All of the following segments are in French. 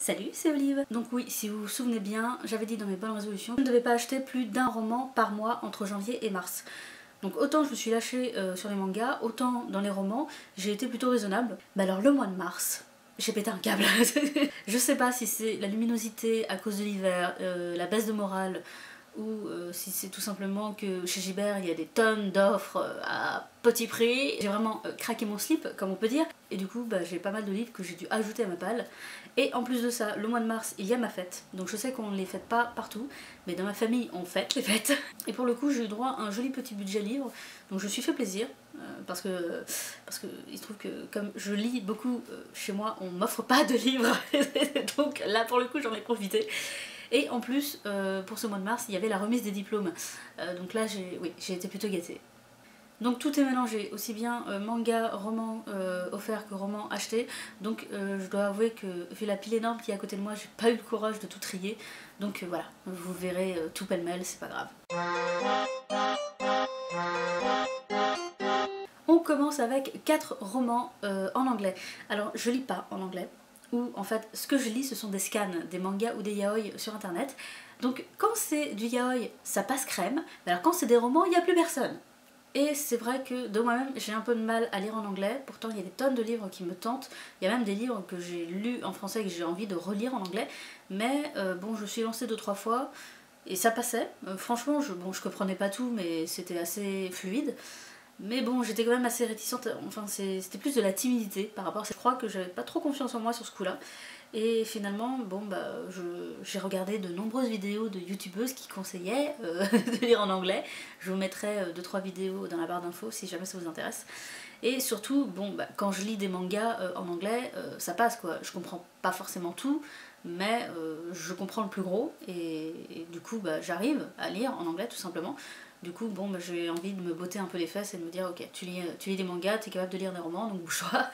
Salut, c'est Olive. Donc oui, si vous vous souvenez bien, j'avais dit dans mes bonnes résolutions, je ne devais pas acheter plus d'un roman par mois entre janvier et mars. Donc autant je me suis lâchée sur les mangas, autant dans les romans, j'ai été plutôt raisonnable. Mais alors le mois de mars, j'ai pété un câble. Je sais pas si c'est la luminosité à cause de l'hiver, la baisse de morale, ou si c'est tout simplement que chez Gibert il y a des tonnes d'offres à petit prix. J'ai vraiment craqué mon slip, comme on peut dire, et du coup j'ai pas mal de livres que j'ai dû ajouter à ma palle. Et en plus de ça, le mois de mars il y a ma fête, donc je sais qu'on ne les fête pas partout, mais dans ma famille on fête les fêtes. Et pour le coup j'ai eu droit à un joli petit budget livre, donc je me suis fait plaisir, parce que il se trouve que comme je lis beaucoup chez moi, on m'offre pas de livres, donc là pour le coup j'en ai profité. Et en plus, pour ce mois de mars, il y avait la remise des diplômes. Donc là, j'ai été plutôt gâtée. Donc tout est mélangé, aussi bien manga, roman offert que roman acheté. Donc je dois avouer que vu la pile énorme qui est à côté de moi, j'ai pas eu le courage de tout trier. Donc voilà, vous verrez tout pêle-mêle, c'est pas grave. On commence avec 4 romans en anglais. Alors je lis pas en anglais, où en fait ce que je lis ce sont des scans, des mangas ou des yaoi sur internet. Donc quand c'est du yaoi ça passe crème, mais alors quand c'est des romans il n'y a plus personne. Et c'est vrai que de moi-même j'ai un peu de mal à lire en anglais, pourtant il y a des tonnes de livres qui me tentent, il y a même des livres que j'ai lus en français et que j'ai envie de relire en anglais, mais bon je suis lancée 2-3 fois et ça passait, franchement je comprenais pas tout mais c'était assez fluide. Mais bon, j'étais quand même assez réticente, enfin c'était plus de la timidité par rapport à ça. Je crois que j'avais pas trop confiance en moi sur ce coup-là. Et finalement, bon j'ai regardé de nombreuses vidéos de youtubeuses qui conseillaient de lire en anglais. Je vous mettrai 2-3 vidéos dans la barre d'infos si jamais ça vous intéresse. Et surtout, quand je lis des mangas en anglais, ça passe quoi. Je comprends pas forcément tout, mais je comprends le plus gros. Et du coup, j'arrive à lire en anglais tout simplement. Du coup, j'ai envie de me botter un peu les fesses et de me dire ok, tu lis des mangas, t'es capable de lire des romans, donc bouge-toi.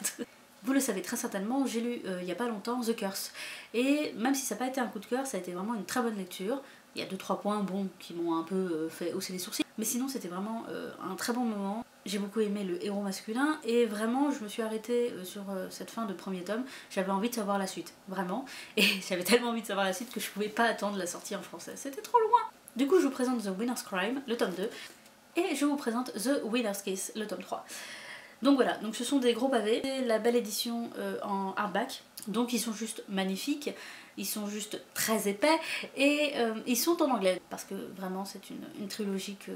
Vous le savez très certainement, j'ai lu il y a pas longtemps The Curse. Et même si ça n'a pas été un coup de cœur, ça a été vraiment une très bonne lecture. Il y a 2-3 points qui m'ont un peu fait hausser les sourcils. Mais sinon c'était vraiment un très bon moment. J'ai beaucoup aimé le héros masculin et vraiment je me suis arrêtée sur cette fin de premier tome. J'avais envie de savoir la suite, vraiment. Et j'avais tellement envie de savoir la suite que je pouvais pas attendre la sortie en français. C'était trop loin. Du coup je vous présente The Winner's Crime, le tome 2. Et je vous présente The Winner's Kiss, le tome 3. Donc voilà, donc ce sont des gros pavés, c'est la belle édition en hardback, donc ils sont juste magnifiques, ils sont juste très épais et ils sont en anglais parce que vraiment c'est une trilogie que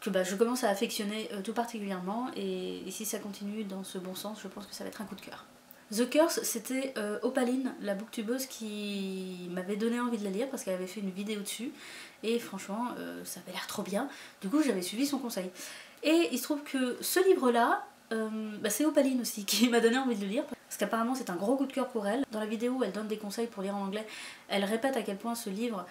je commence à affectionner tout particulièrement et si ça continue dans ce bon sens, je pense que ça va être un coup de cœur. The Curse, c'était Opaline, la booktubeuse qui m'avait donné envie de la lire parce qu'elle avait fait une vidéo dessus et franchement ça avait l'air trop bien, du coup j'avais suivi son conseil. Et il se trouve que ce livre-là, c'est Opaline aussi qui m'a donné envie de le lire, parce qu'apparemment c'est un gros coup de cœur pour elle. Dans la vidéo où elle donne des conseils pour lire en anglais, elle répète à quel point ce livre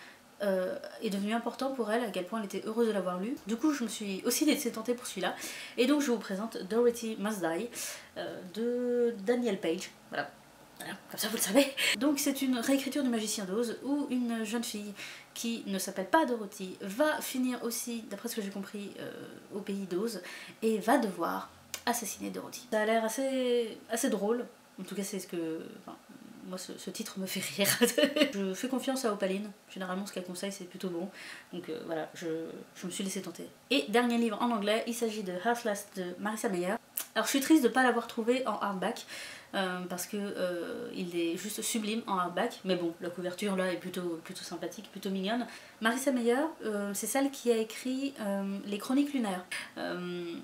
est devenu important pour elle, à quel point elle était heureuse de l'avoir lu. Du coup je me suis aussi laissée tenter pour celui-là, et donc je vous présente Dorothy Must Die de Daniel Page. Voilà, comme ça vous le savez. Donc c'est une réécriture du Magicien d'Oz où une jeune fille qui ne s'appelle pas Dorothy va finir aussi, d'après ce que j'ai compris, au pays d'Oz et va devoir assassiner Dorothy. Ça a l'air assez drôle, en tout cas c'est ce que... Enfin, moi ce titre me fait rire. Je fais confiance à Opaline, généralement ce qu'elle conseille c'est plutôt bon, donc voilà, je me suis laissée tenter. Et dernier livre en anglais, il s'agit de Heartless de Marissa Meyer. Alors je suis triste de ne pas l'avoir trouvé en hardback, parce que il est juste sublime en hardback, mais bon, la couverture là est plutôt sympathique, plutôt mignonne. Marissa Meyer, c'est celle qui a écrit les Chroniques lunaires,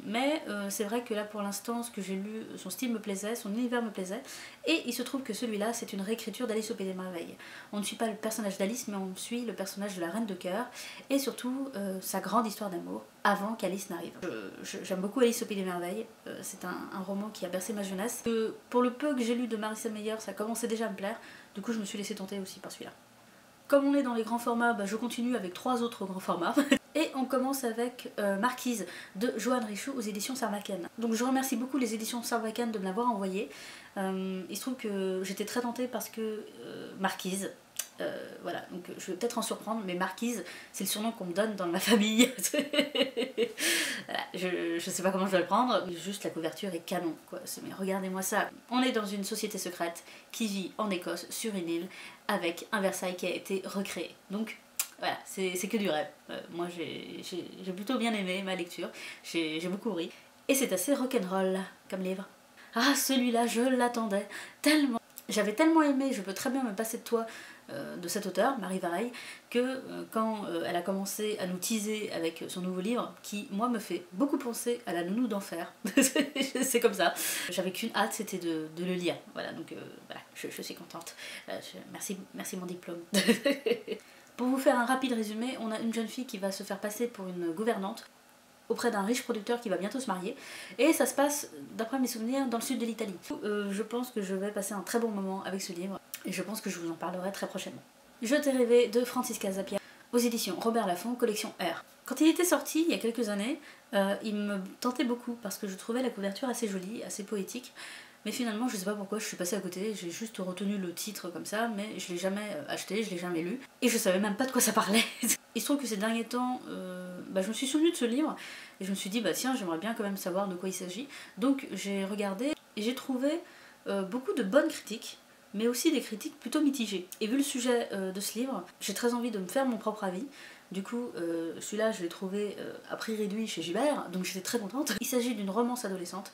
mais c'est vrai que là pour l'instant ce que j'ai lu, son style me plaisait, son univers me plaisait, et il se trouve que celui-là c'est une réécriture d'Alice au Pays des Merveilles. On ne suit pas le personnage d'Alice, mais on suit le personnage de la Reine de Cœur, et surtout sa grande histoire d'amour, avant qu'Alice n'arrive. J'aime beaucoup Alice au Pays des Merveilles, c'est un roman qui a bercé ma jeunesse. Pour le peu que j'ai lu de Marissa Meyer, ça commençait déjà à me plaire, du coup je me suis laissée tenter aussi par celui-là. Comme on est dans les grands formats, je continue avec 3 autres grands formats. Et on commence avec Marquise de Joanne Richoux aux éditions Sarbacane. Donc je remercie beaucoup les éditions Sarbacane de me l'avoir envoyé. Il se trouve que j'étais très tentée parce que Marquise, Voilà, donc je vais peut-être en surprendre, mais Marquise, c'est le surnom qu'on me donne dans ma famille. Voilà, je sais pas comment je dois le prendre, juste la couverture est canon, quoi. Mais regardez-moi ça. On est dans une société secrète qui vit en Écosse, sur une île, avec un Versailles qui a été recréé. Donc voilà, c'est que du rêve. Moi j'ai plutôt bien aimé ma lecture, j'ai beaucoup ri. Et c'est assez rock'n'roll comme livre. Ah, celui-là, je l'attendais tellement. J'avais tellement aimé, je peux très bien me passer de toi, de cet auteur, Marie Vareille, que quand elle a commencé à nous teaser avec son nouveau livre, qui moi me fait beaucoup penser à La Nounou d'Enfer, c'est comme ça, j'avais qu'une hâte, c'était de le lire, voilà, donc voilà, je suis contente, merci mon diplôme. Pour vous faire un rapide résumé, on a une jeune fille qui va se faire passer pour une gouvernante auprès d'un riche producteur qui va bientôt se marier, et ça se passe, d'après mes souvenirs, dans le sud de l'Italie. Je pense que je vais passer un très bon moment avec ce livre, et je pense que je vous en parlerai très prochainement. Je t'ai rêvé de Francisca Zappia, aux éditions Robert Laffont, collection R. Quand il était sorti, il y a quelques années, il me tentait beaucoup, parce que je trouvais la couverture assez jolie, assez poétique, mais finalement, je sais pas pourquoi, je suis passée à côté, j'ai juste retenu le titre comme ça, mais je l'ai jamais acheté, je l'ai jamais lu, et je savais même pas de quoi ça parlait. Il se trouve que ces derniers temps, je me suis souvenue de ce livre, et je me suis dit, bah tiens, j'aimerais bien quand même savoir de quoi il s'agit. Donc j'ai regardé, et j'ai trouvé beaucoup de bonnes critiques, mais aussi des critiques plutôt mitigées. Et vu le sujet de ce livre, j'ai très envie de me faire mon propre avis. Du coup, celui-là, je l'ai trouvé à prix réduit chez Gibert, donc j'étais très contente. Il s'agit d'une romance adolescente,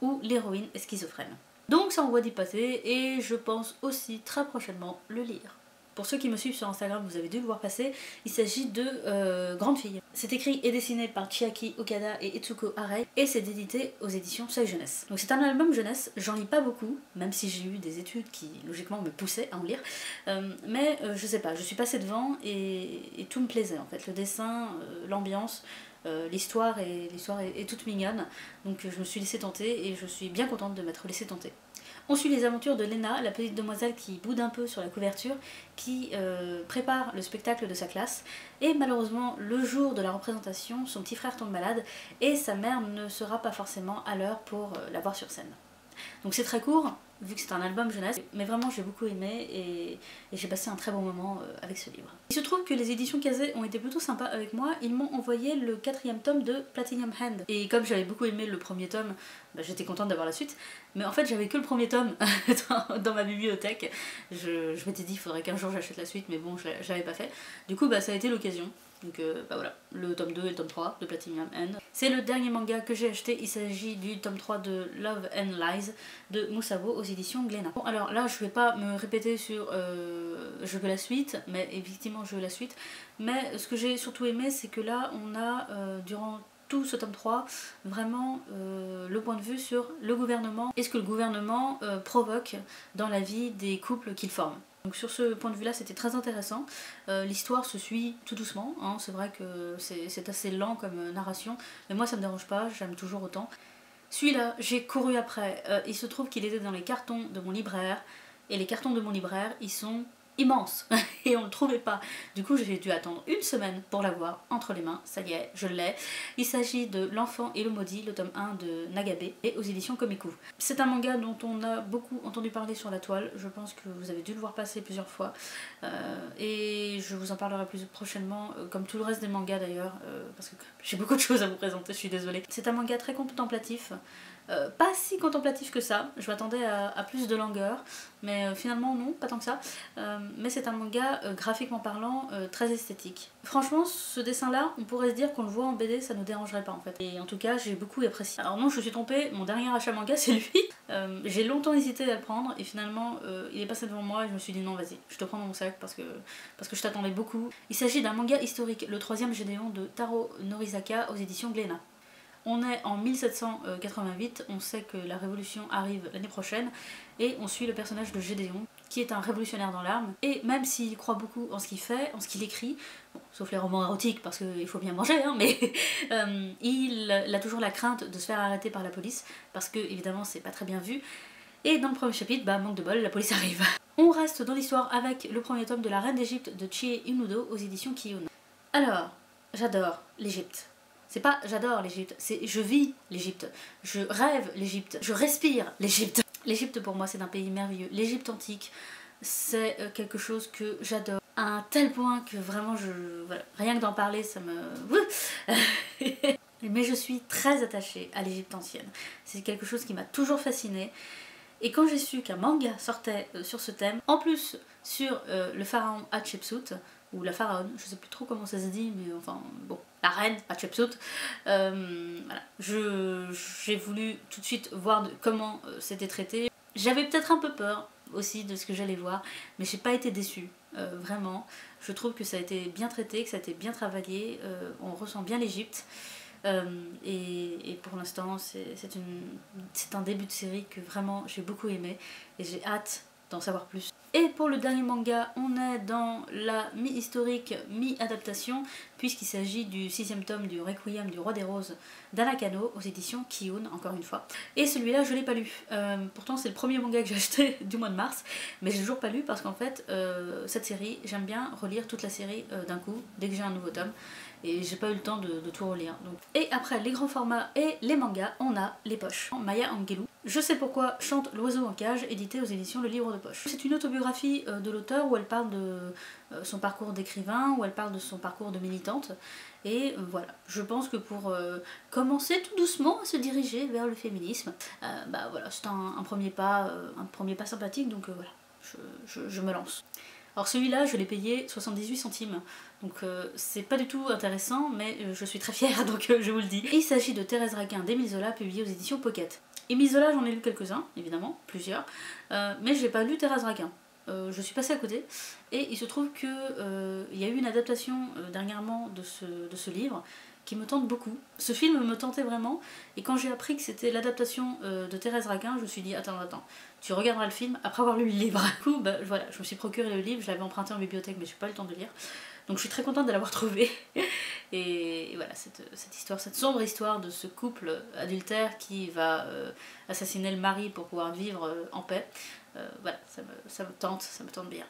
où l'héroïne est schizophrène. Donc ça envoie d'y passer, et je pense aussi très prochainement le lire. Pour ceux qui me suivent sur Instagram, vous avez dû le voir passer, il s'agit de Grande Fille. C'est écrit et dessiné par Chiaki Okada et Etsuko Arei, et c'est édité aux éditions Seuil Jeunesse. Donc c'est un album jeunesse, j'en lis pas beaucoup, même si j'ai eu des études qui logiquement me poussaient à en lire, mais je sais pas, je suis passée devant et tout me plaisait en fait, le dessin, l'ambiance, l'histoire est toute mignonne, donc je me suis laissée tenter et je suis bien contente de m'être laissée tenter. On suit les aventures de Lena, la petite demoiselle qui boude un peu sur la couverture, qui prépare le spectacle de sa classe, et malheureusement, le jour de la représentation, son petit frère tombe malade, et sa mère ne sera pas forcément à l'heure pour la voir sur scène. Donc c'est très court, vu que c'est un album jeunesse, mais vraiment j'ai beaucoup aimé et j'ai passé un très bon moment avec ce livre. Il se trouve que les éditions Kazé ont été plutôt sympas avec moi, ils m'ont envoyé le 4e tome de Platinum Hand. Et comme j'avais beaucoup aimé le premier tome, j'étais contente d'avoir la suite, mais en fait j'avais que le premier tome dans ma bibliothèque. Je m'étais dit il faudrait qu'un jour j'achète la suite, mais bon je l'avais pas fait. Du coup ça a été l'occasion. Donc voilà, le tome 2 et le tome 3 de Platinum End. C'est le dernier manga que j'ai acheté, il s'agit du tome 3 de Love and Lies de Musabo aux éditions Glénat. Bon alors là je vais pas me répéter sur je veux la suite, mais effectivement je veux la suite, mais ce que j'ai surtout aimé c'est que là on a durant tout ce tome 3 vraiment le point de vue sur le gouvernement et ce que le gouvernement provoque dans la vie des couples qu'il forme. Donc sur ce point de vue là c'était très intéressant, l'histoire se suit tout doucement, hein. C'est vrai que c'est assez lent comme narration, mais moi ça me dérange pas, j'aime toujours autant. Celui-là j'ai couru après, il se trouve qu'il était dans les cartons de mon libraire, et les cartons de mon libraire ils sont immense et on le trouvait pas. Du coup j'ai dû attendre une semaine pour l'avoir entre les mains, ça y est, je l'ai. Il s'agit de L'Enfant et le Maudit, le tome 1 de Nagabe et aux éditions Komiku. C'est un manga dont on a beaucoup entendu parler sur la toile, je pense que vous avez dû le voir passer plusieurs fois et je vous en parlerai plus prochainement, comme tout le reste des mangas d'ailleurs, parce que j'ai beaucoup de choses à vous présenter, je suis désolée. C'est un manga très contemplatif. Pas si contemplatif que ça, je m'attendais à plus de langueur, mais finalement non, pas tant que ça. Mais c'est un manga graphiquement parlant très esthétique. Franchement ce dessin là, on pourrait se dire qu'on le voit en BD, ça nous dérangerait pas en fait. Et en tout cas j'ai beaucoup apprécié. Alors non, je suis trompée, mon dernier achat manga c'est lui. J'ai longtemps hésité à le prendre et finalement il est passé devant moi et je me suis dit non vas-y, je te prends dans mon sac parce que je t'attendais beaucoup. Il s'agit d'un manga historique, le 3e Gédéon de Taro Norizaka aux éditions Glénat. On est en 1788, on sait que la révolution arrive l'année prochaine et on suit le personnage de Gédéon qui est un révolutionnaire dans l'arme et même s'il croit beaucoup en ce qu'il fait, en ce qu'il écrit, bon, sauf les romans érotiques parce qu'il faut bien manger, hein, mais il a toujours la crainte de se faire arrêter par la police parce que évidemment c'est pas très bien vu et dans le premier chapitre, manque de bol, la police arrive. On reste dans l'histoire avec le premier tome de La Reine d'Égypte de Chie Inudo aux éditions Kiyun. Alors, j'adore l'Égypte. C'est pas j'adore l'Égypte, c'est je vis l'Égypte, je rêve l'Égypte, je respire l'Égypte. L'Égypte pour moi c'est un pays merveilleux, l'Égypte antique, c'est quelque chose que j'adore à un tel point que vraiment voilà, rien que d'en parler ça me... Mais je suis très attachée à l'Égypte ancienne. C'est quelque chose qui m'a toujours fascinée. Et quand j'ai su qu'un manga sortait sur ce thème, en plus sur le pharaon Hatshepsut, ou la pharaon, je sais plus trop comment ça se dit, mais enfin bon, la reine Hatshepsut, voilà, j'ai voulu tout de suite voir comment c'était traité. J'avais peut-être un peu peur aussi de ce que j'allais voir, mais j'ai pas été déçue, vraiment. Je trouve que ça a été bien traité, que ça a été bien travaillé, on ressent bien l'Égypte. Et pour l'instant c'est un début de série que vraiment j'ai beaucoup aimé et j'ai hâte d'en savoir plus. Et pour le dernier manga, on est dans la mi-historique, mi-adaptation, puisqu'il s'agit du 6e tome du Requiem du Roi des Roses d'Anakano aux éditions Kiyun, encore une fois. Et celui-là, je l'ai pas lu. Pourtant, c'est le premier manga que j'ai acheté du mois de mars, mais j'ai toujours pas lu parce qu'en fait, cette série, j'aime bien relire toute la série d'un coup, dès que j'ai un nouveau tome. Et j'ai pas eu le temps de tout relire. Donc. Et après les grands formats et les mangas, on a les poches. Maya Angelou. Je sais pourquoi chante l'oiseau en cage, édité aux éditions Le Livre de Poche. C'est une autobiographie de l'auteur où elle parle de son parcours d'écrivain, où elle parle de son parcours de militante. Et voilà, je pense que pour commencer tout doucement à se diriger vers le féminisme, bah voilà, c'est un premier pas sympathique, donc voilà, je me lance. Alors celui-là, je l'ai payé 78 centimes, donc c'est pas du tout intéressant, mais je suis très fière, donc je vous le dis. Il s'agit de Thérèse Raquin d'Émile Zola, publié aux éditions Pocket. Émile Zola, j'en ai lu quelques-uns, évidemment, plusieurs, mais j'ai pas lu Thérèse Raquin. Je suis passée à côté, et il se trouve que il y a eu une adaptation dernièrement de ce livre, qui me tente beaucoup. Ce film me tentait vraiment, et quand j'ai appris que c'était l'adaptation de Thérèse Raquin, je me suis dit attends, tu regarderas le film après avoir lu le livre. Du coup, bah, voilà, je me suis procuré le livre, je l'avais emprunté en bibliothèque mais j'ai pas eu le temps de lire. Donc je suis très contente de l'avoir trouvé. Et voilà, cette histoire, cette sombre histoire de ce couple adultère qui va assassiner le mari pour pouvoir vivre en paix. Voilà, ça me tente bien.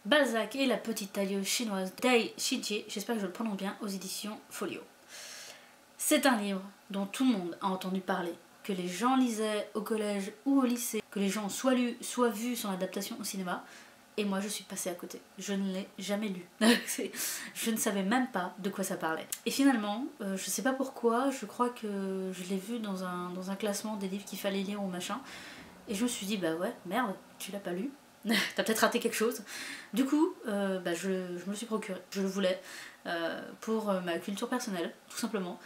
Balzac et la petite tailleuse chinoise Dai Shijie, j'espère que je le prononce bien, aux éditions Folio. C'est un livre dont tout le monde a entendu parler, que les gens lisaient au collège ou au lycée, que les gens ont soit lu, soit vu son adaptation au cinéma, et moi je suis passée à côté. Je ne l'ai jamais lu. Je ne savais même pas de quoi ça parlait. Et finalement, je sais pas pourquoi, je crois que je l'ai vu dans un classement des livres qu'il fallait lire ou machin, et je me suis dit bah ouais, merde, tu l'as pas lu. T'as peut-être raté quelque chose. Du coup, bah je me le suis procuré. Je le voulais pour ma culture personnelle, tout simplement.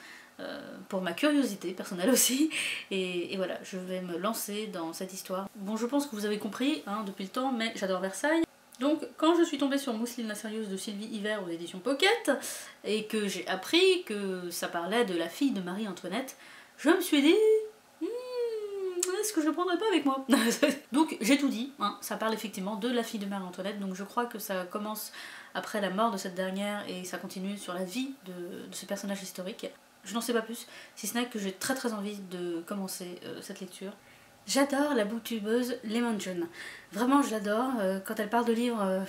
Pour ma curiosité personnelle aussi, et voilà, je vais me lancer dans cette histoire. Bon, je pense que vous avez compris hein, depuis le temps, mais j'adore Versailles. Donc quand je suis tombée sur Mousseline la Sérieuse de Sylvie Hiver aux éditions Pocket, et que j'ai appris que ça parlait de la fille de Marie-Antoinette, je me suis dit est-ce que je le prendrais pas avec moi? Donc j'ai tout dit, hein, ça parle effectivement de la fille de Marie-Antoinette, donc je crois que ça commence après la mort de cette dernière et ça continue sur la vie de ce personnage historique. Je n'en sais pas plus, si ce n'est que j'ai très envie de commencer cette lecture. J'adore la booktubeuse Lemon John. Vraiment, je l'adore. Quand elle parle de livres,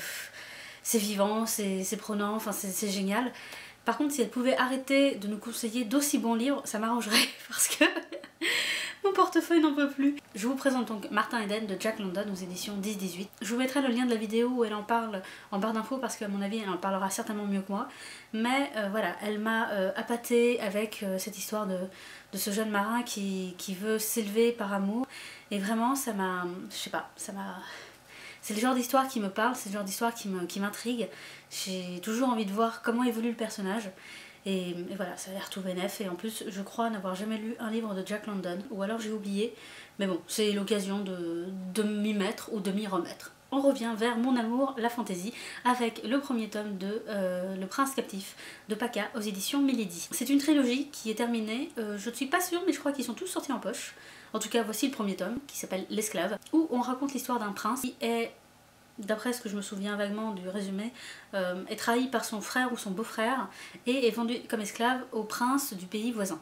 c'est vivant, c'est prenant, enfin c'est génial. Par contre, si elle pouvait arrêter de nous conseiller d'aussi bons livres, ça m'arrangerait parce que mon portefeuille n'en peut plus. Je vous présente donc Martin Eden de Jack London aux éditions 10-18. Je vous mettrai le lien de la vidéo où elle en parle en barre d'infos parce qu'à mon avis elle en parlera certainement mieux que moi. Mais voilà, elle m'a appâtée avec cette histoire de ce jeune marin qui veut s'élever par amour. Et vraiment ça m'a... je sais pas, ça m'a... C'est le genre d'histoire qui me parle, c'est le genre d'histoire qui m'intrigue. J'ai toujours envie de voir comment évolue le personnage. Et voilà, ça a l'air tout vénef, et en plus je crois n'avoir jamais lu un livre de Jack London, ou alors j'ai oublié, mais bon, c'est l'occasion de m'y mettre ou de m'y remettre. On revient vers Mon amour, la fantaisie, avec le premier tome de Le prince captif de Paca aux éditions Milady. C'est une trilogie qui est terminée, je ne suis pas sûre, mais je crois qu'ils sont tous sortis en poche. En tout cas, voici le premier tome, qui s'appelle L'esclave, où on raconte l'histoire d'un prince qui est... d'après ce que je me souviens vaguement du résumé, est trahi par son frère ou son beau-frère et est vendu comme esclave au prince du pays voisin.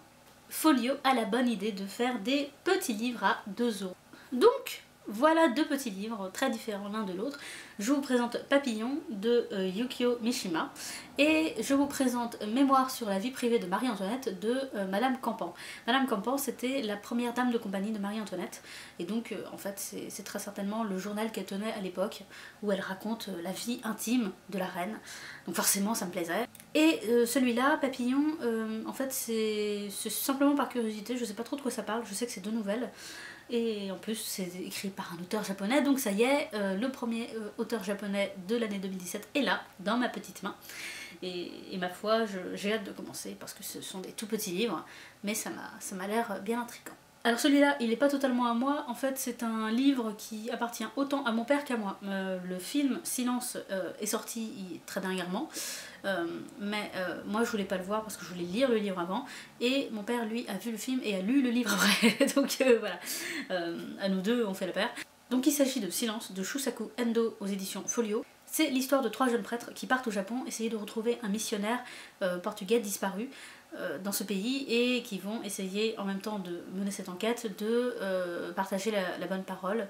Folio a la bonne idée de faire des petits livres à 2 €. Donc, Voilà deux petits livres très différents l'un de l'autre. Je vous présente Papillon de Yukio Mishima et je vous présente Mémoire sur la vie privée de Marie-Antoinette de Madame Campan. Madame Campan, c'était la première dame de compagnie de Marie-Antoinette et donc en fait c'est très certainement le journal qu'elle tenait à l'époque où elle raconte la vie intime de la reine. Donc forcément ça me plaisait. Et celui-là, Papillon, en fait c'est simplement par curiosité, je sais pas trop de quoi ça parle, je sais que c'est deux nouvelles. Et en plus c'est écrit par un auteur japonais, donc ça y est, le premier auteur japonais de l'année 2017 est là, dans ma petite main. Et ma foi, j'ai hâte de commencer parce que ce sont des tout petits livres, mais ça m'a l'air bien intriguant. Alors celui-là, il n'est pas totalement à moi, en fait c'est un livre qui appartient autant à mon père qu'à moi. Le film Silence est sorti très dernièrement, mais moi je voulais pas le voir parce que je voulais lire le livre avant, et mon père lui a vu le film et a lu le livre après, donc voilà, à nous deux on fait la paire. Donc il s'agit de Silence de Shusaku Endo aux éditions Folio. C'est l'histoire de trois jeunes prêtres qui partent au Japon essayer de retrouver un missionnaire portugais disparu dans ce pays et qui vont essayer en même temps de mener cette enquête, de partager la bonne parole,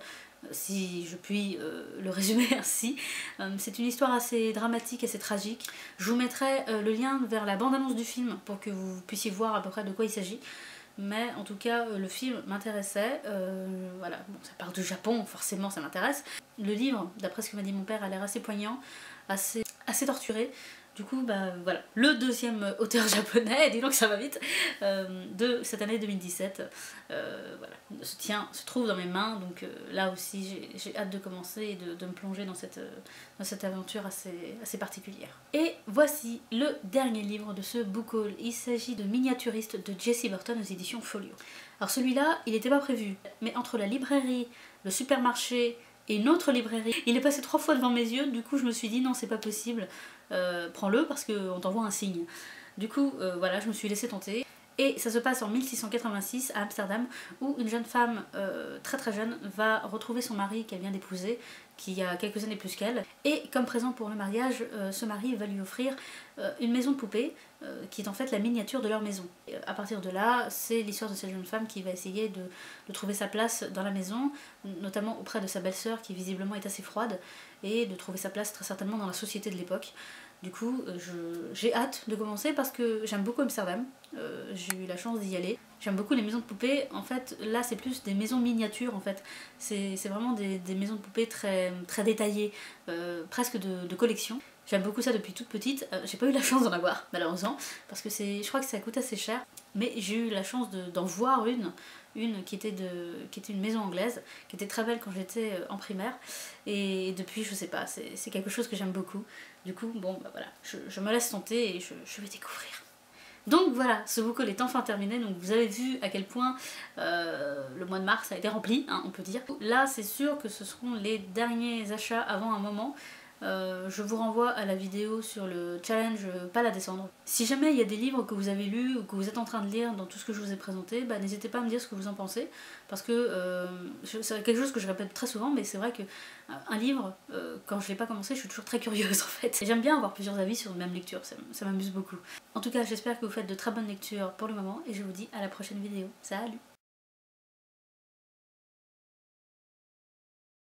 si je puis le résumer ainsi. C'est une histoire assez dramatique, assez tragique. Je vous mettrai le lien vers la bande-annonce du film pour que vous puissiez voir à peu près de quoi il s'agit. Mais en tout cas, le film m'intéressait, voilà, bon, ça part du Japon, forcément ça m'intéresse. Le livre, d'après ce que m'a dit mon père, a l'air assez poignant, assez torturé. Du coup, bah voilà, le deuxième auteur japonais, dis donc ça va vite, de cette année 2017, voilà, se trouve dans mes mains, donc là aussi j'ai hâte de commencer et de me plonger dans cette aventure assez particulière. Et voici le dernier livre de ce book haul, il s'agit de Miniaturiste de Jessie Burton aux éditions Folio. Alors celui-là, il n'était pas prévu, mais entre la librairie, le supermarché et une autre librairie, il est passé 3 fois devant mes yeux, du coup je me suis dit non c'est pas possible, prends-le parce qu'on t'envoie un signe. Du coup voilà, je me suis laissée tenter. Et ça se passe en 1686 à Amsterdam, où une jeune femme très jeune va retrouver son mari qu'elle vient d'épouser, qui a quelques années plus qu'elle, et comme présent pour le mariage, ce mari va lui offrir une maison de poupée, qui est en fait la miniature de leur maison. Et à partir de là, c'est l'histoire de cette jeune femme qui va essayer de trouver sa place dans la maison, notamment auprès de sa belle-sœur qui visiblement est assez froide, et de trouver sa place très certainement dans la société de l'époque. Du coup, j'ai hâte de commencer parce que j'aime beaucoup Amsterdam, j'ai eu la chance d'y aller. J'aime beaucoup les maisons de poupées, en fait là c'est plus des maisons miniatures en fait. C'est vraiment des maisons de poupées très détaillées, presque de collection. J'aime beaucoup ça depuis toute petite, j'ai pas eu la chance d'en avoir malheureusement, parce que je crois que ça coûte assez cher, mais j'ai eu la chance d'en voir une qui était une maison anglaise, qui était très belle quand j'étais en primaire, et depuis je sais pas, c'est quelque chose que j'aime beaucoup. Du coup bon bah voilà, je me laisse tenter et je vais découvrir. Donc voilà, ce book haul est enfin terminé, donc vous avez vu à quel point le mois de mars a été rempli, hein, on peut dire. Là c'est sûr que ce seront les derniers achats avant un moment. Je vous renvoie à la vidéo sur le challenge pas la descendre. Si jamais il y a des livres que vous avez lus ou que vous êtes en train de lire dans tout ce que je vous ai présenté, bah, n'hésitez pas à me dire ce que vous en pensez, parce que c'est quelque chose que je répète très souvent, mais c'est vrai que un livre, quand je l'ai pas commencé, je suis toujours très curieuse en fait. J'aime bien avoir plusieurs avis sur une même lecture, ça m'amuse beaucoup. En tout cas, j'espère que vous faites de très bonnes lectures pour le moment, et je vous dis à la prochaine vidéo. Salut!